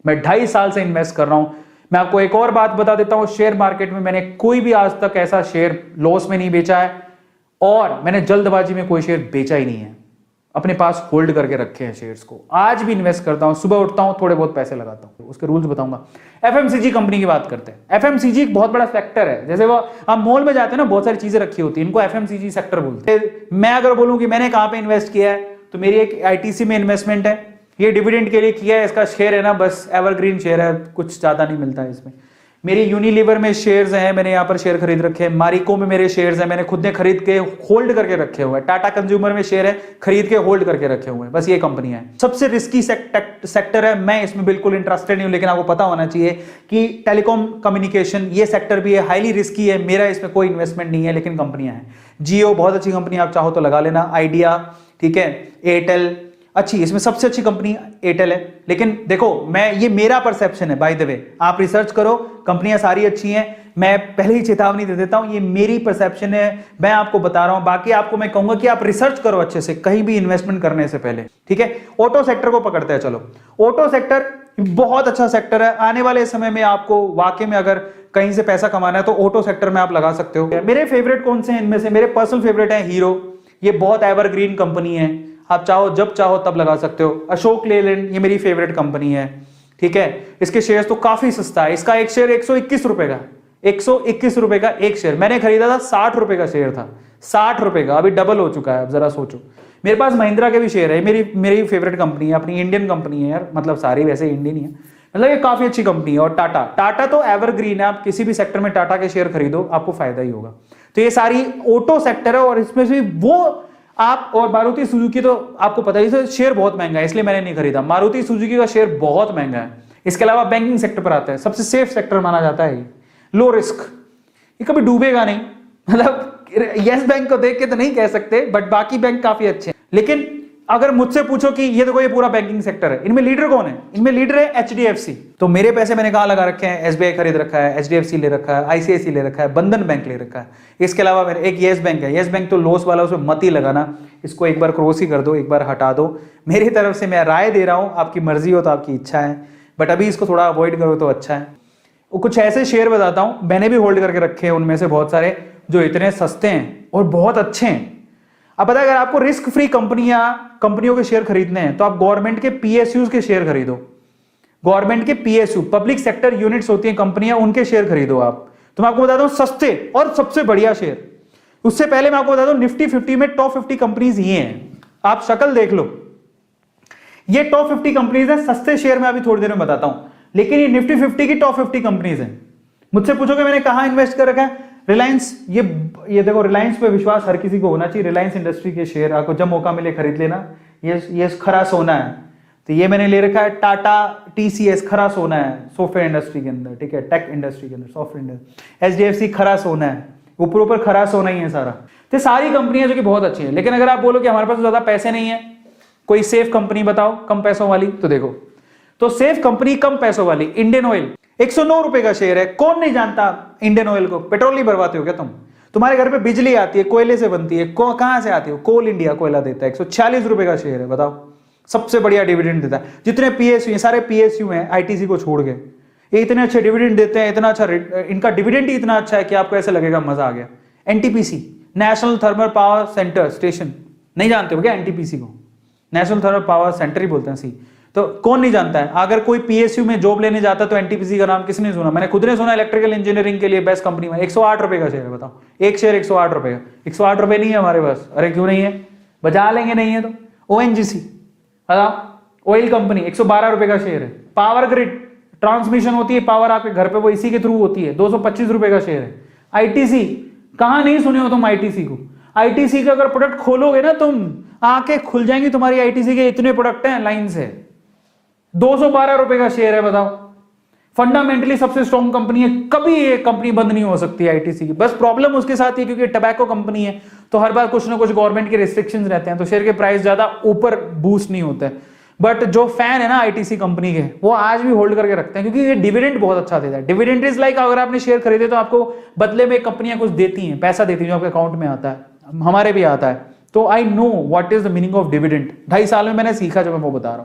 मैं 2.5 साल से इन्वेस्ट कर रहा हूं। मैं आपको एक और बात बता देता हूं, शेयर मार्केट में मैंने कोई भी आज तक ऐसा शेयर लॉस में नहीं बेचा है और मैंने जल्दबाजी में कोई शेयर बेचा ही नहीं है, अपने पास होल्ड करके रखे हैं शेयर्स को। आज भी इन्वेस्ट करता हूं, सुबह उठता हूं, थोड़े बहुत पैसे लगाता हूं, उसके रूल्स बताऊंगा। एफएमसीजी कंपनी की बात करते हैं। एफएमसीजी एक बहुत बड़ा सेक्टर है, जैसे वो आप मॉल में जाते हैं ना, बहुत सारी चीजें रखी होती है, इनको एफएमसीजी सेक्टर बोलते हैं। मैं अगर बोलूं कि मैंने कहां पे इन्वेस्ट किया है, तो मेरी एक आईटीसी में इन्वेस्टमेंट है, ये डिविडेंड के लिए किया है। इसका शेयर है ना, बस एवरग्रीन शेयर है, कुछ ज्यादा नहीं मिलता है इसमें। मेरी यूनिलीवर में शेयर्स हैं, मैंने यहाँ पर शेयर खरीद रखे हैं। मारिको में मेरे शेयर्स हैं, मैंने खुद ने खरीद के होल्ड करके रखे हुए हैं। टाटा कंज्यूमर में शेयर है, खरीद के होल्ड करके रखे हुए हैं। बस ये कंपनियां हैं। सबसे रिस्की सेक्टर है, मैं इसमें बिल्कुल इंटरेस्टेड नहीं हूं, लेकिन आपको पता होना चाहिए कि टेलीकॉम कम्युनिकेशन ये सेक्टर भी है, हाईली रिस्की है। मेरा इसमें कोई इन्वेस्टमेंट नहीं है, लेकिन कंपनियां हैं। जियो बहुत अच्छी कंपनी, आप चाहो तो लगा लेना। आइडिया, ठीक है, एयरटेल अच्छी, इसमें सबसे अच्छी कंपनी एयरटेल है। लेकिन देखो, मैं ये मेरा परसेप्शन है, बाय द वे, आप रिसर्च करो, कंपनियां सारी अच्छी हैं। मैं पहले ही चेतावनी दे देता हूं, ये मेरी परसेप्शन है, मैं आपको बता रहा हूं। बाकी आपको मैं कहूंगा कि आप रिसर्च करो अच्छे से, कहीं भी इन्वेस्टमेंट करने से पहले, ठीक है। ऑटो सेक्टर को पकड़ते हैं, चलो। ऑटो सेक्टर बहुत अच्छा सेक्टर है। आने वाले समय में आपको वाकई में अगर कहीं से पैसा कमाना है तो ऑटो सेक्टर में आप लगा सकते हो। मेरे फेवरेट कौन से हैं इनमें से? मेरे पर्सनल फेवरेट है हीरो, ये बहुत एवरग्रीन कंपनी है, आप चाहो जब चाहो तब लगा सकते हो। अशोक लेलैंड, ये मेरी फेवरेट कंपनी है, ठीक है। इसके शेयर्स तो काफी सस्ता है, इसका एक शेयर 121 रुपए का, 121 रुपए का एक शेयर। मैंने खरीदा था 60 रुपए का शेयर था, 60 रुपए का, अभी डबल हो चुका है। अब जरा सोचो, मेरे पास महिंद्रा के भी शेयर है, मेरी फेवरेट कंपनी है, अपनी इंडियन कंपनी है यार, मतलब सारी वैसे इंडियन ही है, मतलब ये काफी अच्छी कंपनी है। और टाटा तो एवरग्रीन है, आप किसी भी सेक्टर में टाटा के शेयर खरीदो, आपको फायदा ही होगा। तो ये सारी ऑटो सेक्टर है, और इसमें से वो आप, और मारुति सुजुकी तो आपको पता ही, शेयर बहुत महंगा है, इसलिए मैंने नहीं खरीदा। मारुति सुजुकी का शेयर बहुत महंगा है। इसके अलावा बैंकिंग सेक्टर पर आता है, सबसे सेफ सेक्टर माना जाता है, लो रिस्क, ये कभी डूबेगा नहीं। मतलब यस बैंक को देख के तो नहीं कह सकते, बट बाकी बैंक काफी अच्छे हैं। लेकिन अगर मुझसे पूछो कि ये देखो, ये पूरा बैंकिंग सेक्टर है, इनमें लीडर कौन है? इनमें लीडर है एचडीएफसी। तो मेरे पैसे मैंने कहां लगा रखे हैं? एसबीआई खरीद रखा है, एचडीएफसी ले रखा है, आईसीआईसी ले रखा है, बंधन बैंक ले रखा है। इसके अलावा मेरे एक येस बैंक है। येस बैंक तो लॉस वाला, उसमें मत ही लगाना, इसको एक बार क्रॉस ही कर दो, एक बार हटा दो। मेरी तरफ से मैं राय दे रहा हूं, आपकी मर्जी हो तो आपकी इच्छा है, बट अभी इसको थोड़ा अवॉइड करो तो अच्छा है। कुछ ऐसे शेयर बताता हूं, मैंने भी होल्ड करके रखे हैं, उनमें से बहुत सारे जो इतने सस्ते हैं और बहुत अच्छे हैं। अब पता है, अगर आपको रिस्क फ्री कंपनियों के शेयर खरीदने हैं तो आप गवर्नमेंट के पीएसयूज के शेयर खरीदो। गवर्नमेंट के पीएसयू, पब्लिक सेक्टर यूनिट्स होती हैं कंपनियां, उनके शेयर खरीदो आप। तो मैं आपको बताता हूं सस्ते और सबसे बढ़िया शेयर। उससे पहले मैं आपको बताता हूं, निफ्टी 50 में टॉप 50 कंपनीज ये हैं, आप शक्ल देख लो, ये टॉप 50 कंपनीज है। सस्ते शेयर में अभी थोड़ी देर में बताता हूं, लेकिन ये निफ्टी 50 की टॉप 50 कंपनीज हैं। मुझसे पूछोगे मैंने कहां इन्वेस्ट कर रखा है? रिलायंस, ये देखो, रिलायंस पे विश्वास हर किसी को होना चाहिए। रिलायंस इंडस्ट्री के शेयर आपको जब मौका मिले खरीद लेना, ये खरा सोना है। तो ये मैंने ले रखा है। टाटा टीसीएस खरा सोना है सॉफ्टवेयर इंडस्ट्री के अंदर, ठीक है, टेक इंडस्ट्री के अंदर, सॉफ्टवेयर इंडस्ट्री। एचडीएफसी खरा सोना है, ऊपर खरा सोना ही है सारा। तो सारी कंपनियां जो कि बहुत अच्छी है। लेकिन अगर आप बोलो कि हमारे पास ज्यादा पैसे नहीं है, कोई सेफ कंपनी बताओ कम पैसों वाली, तो देखो, तो सेफ कंपनी कम पैसों वाली, इंडियन ऑयल 109 रुपए का शेयर है। कौन नहीं जानता इंडियन ऑयल को? पेट्रोल नहीं भरवाते हो क्या तुम? तुम्हारे घर पे बिजली आती है, कोयले से बनती है, कहां से आती है? कोल इंडिया कोयला देता है। 146 रुपए का शेयर है, बताओ, सबसे बढ़िया डिविडेंड देता है। जितने पीएसयू, सारे पीएसयू हैं आईटीसी को छोड़ के, ये इतने अच्छे डिविडेंड देते हैं, इतना अच्छा, इनका डिविडेंड ही इतना अच्छा है कि आपको ऐसा लगेगा मजा आ गया। NTPC, national thermal power centre station, नहीं जानते हो क्या एनटीपीसी को? नेशनल थर्मल पावर सेंटर ही बोलते हैं, सी। तो कौन नहीं जानता है? अगर कोई पीएसयू में जॉब लेने जाता तो एनटीपीसी का नाम किसने सुना? मैंने खुद ने सुना। इलेक्ट्रिकल इंजीनियरिंग के लिए बेस्ट कंपनी में 108 रुपए का शेयर है, बताओ, एक शेयर 108 रुपए का। 108 रुपए नहीं है हमारे पास। अरे क्यों नहीं है? बजा लेंगे, नहीं है तो। ओएनजीसी, ऑयल कंपनी, 112 रुपए का शेयर है। पावर ग्रिड, ट्रांसमिशन होती है पावर आपके घर पे, वो इसी के थ्रू होती है, 225 रुपए का शेयर है। आईटीसी, कहां नहीं सुने हो तुम आईटीसी को? आईटीसी का अगर प्रोडक्ट खोलोगे ना तुम, आंखें खुल जाएंगी तुम्हारी। आईटीसी के इतने प्रोडक्ट हैं लाइन से। 212 रुपए का शेयर है, बताओ। फंडामेंटली सबसे स्ट्रॉन्ग कंपनी है, कभी ये कंपनी बंद नहीं हो सकती आईटीसी की। बस प्रॉब्लम उसके साथ ही, क्योंकि टबैको कंपनी है तो हर बार कुछ ना कुछ गवर्नमेंट के रिस्ट्रिक्शंस रहते हैं, तो शेयर के प्राइस ज्यादा ऊपर बूस्ट नहीं होते हैं। बट जो फैन है ना आईटीसी कंपनी के, वो आज भी होल्ड करके रखते हैं, क्योंकि ये डिविडेंड बहुत अच्छा देता है। डिविडेंड इज लाइक, अगर आपने शेयर खरीदे तो आपको बदले में कंपनियां कुछ देती हैं, पैसा देती हैं जो आपके अकाउंट में आता है, हमारे भी आता है। तो I know what is the meaning of dividend. 2.5 साल में मैंने सीखा, जो मैं वो बता रहा हूं।